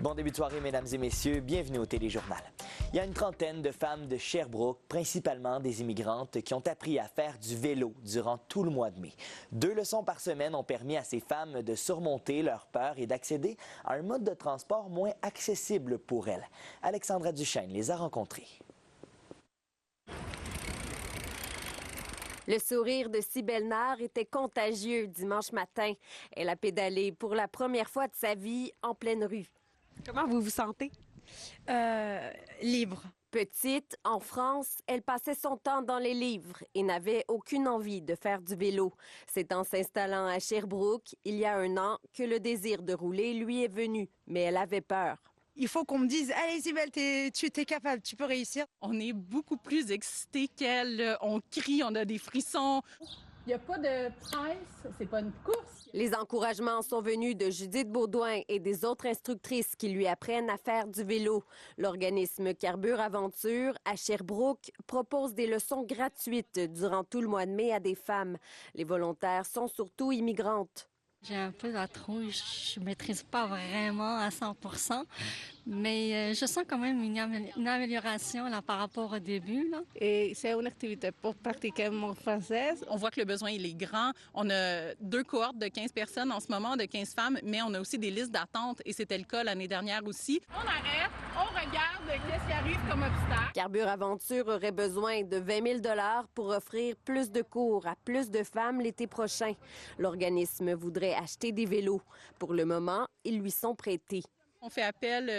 Bon début de soirée, mesdames et messieurs. Bienvenue au Téléjournal. Il y a une trentaine de femmes de Sherbrooke, principalement des immigrantes, qui ont appris à faire du vélo durant tout le mois de mai. 2 leçons par semaine ont permis à ces femmes de surmonter leur peur et d'accéder à un mode de transport moins accessible pour elles. Alexandra Duchesne les a rencontrées. Le sourire de Cybèle Nard était contagieux dimanche matin. Elle a pédalé pour la première fois de sa vie en pleine rue. Comment vous vous sentez? Libre. Petite, en France, elle passait son temps dans les livres et n'avait aucune envie de faire du vélo. C'est en s'installant à Sherbrooke, il y a 1 an, que le désir de rouler lui est venu, mais elle avait peur. Il faut qu'on me dise, allez Cybèle, tu es capable, tu peux réussir. On est beaucoup plus excités qu'elle. On crie, on a des frissons. Il n'y a pas de presse, c'est pas une course. Les encouragements sont venus de Judith Baudouin et des autres instructrices qui lui apprennent à faire du vélo. L'organisme Carbure Aventure à Sherbrooke propose des leçons gratuites durant tout le mois de mai à des femmes. Les volontaires sont surtout immigrantes. J'ai un peu la trouille, je maîtrise pas vraiment à 100%, mais je sens quand même une amélioration là, par rapport au début. Là. Et c'est une activité pour pratiquer mon français. On voit que le besoin il est grand. On a 2 cohortes de 15 personnes en ce moment, de 15 femmes, mais on a aussi des listes d'attente et c'était le cas l'année dernière aussi. On arrête, on regarde qu'est-ce qui arrive comme obstacle. Carbure Aventure aurait besoin de 20 000 $ pour offrir plus de cours à plus de femmes l'été prochain. L'organisme voudrait acheter des vélos. Pour le moment, ils lui sont prêtés. On fait appel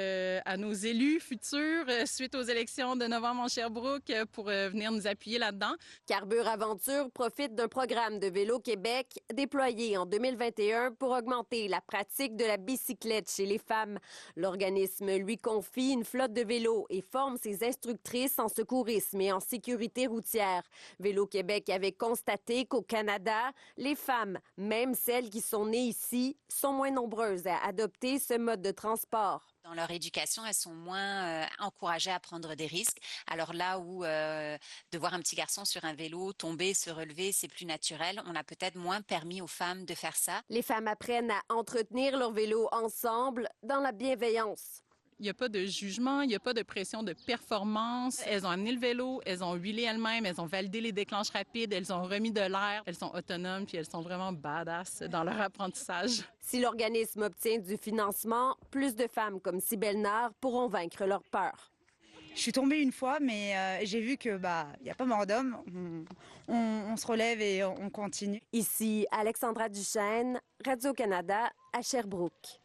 à nos élus futurs suite aux élections de novembre en Sherbrooke pour venir nous appuyer là-dedans. Carbure Aventure profite d'un programme de Vélo Québec déployé en 2021 pour augmenter la pratique de la bicyclette chez les femmes. L'organisme lui confie une flotte de vélos et forme ses instructrices en secourisme et en sécurité routière. Vélo Québec avait constaté qu'au Canada, les femmes, même celles qui sont nées ici, sont moins nombreuses à adopter ce mode de transport. Dans leur éducation, elles sont moins encouragées à prendre des risques. Alors là où de voir un petit garçon sur un vélo tomber, se relever, c'est plus naturel, on a peut-être moins permis aux femmes de faire ça. Les femmes apprennent à entretenir leur vélo ensemble dans la bienveillance. Il n'y a pas de jugement, il n'y a pas de pression de performance. Elles ont amené le vélo, elles ont huilé elles-mêmes, elles ont validé les déclenches rapides, elles ont remis de l'air, elles sont autonomes puis elles sont vraiment badass dans leur apprentissage. Si l'organisme obtient du financement, plus de femmes comme Cybèle Nard pourront vaincre leur peur. Je suis tombée une fois, mais j'ai vu que il y a pas mort d'homme. On se relève et on continue. Ici, Alexandra Duchesne, Radio-Canada, à Sherbrooke.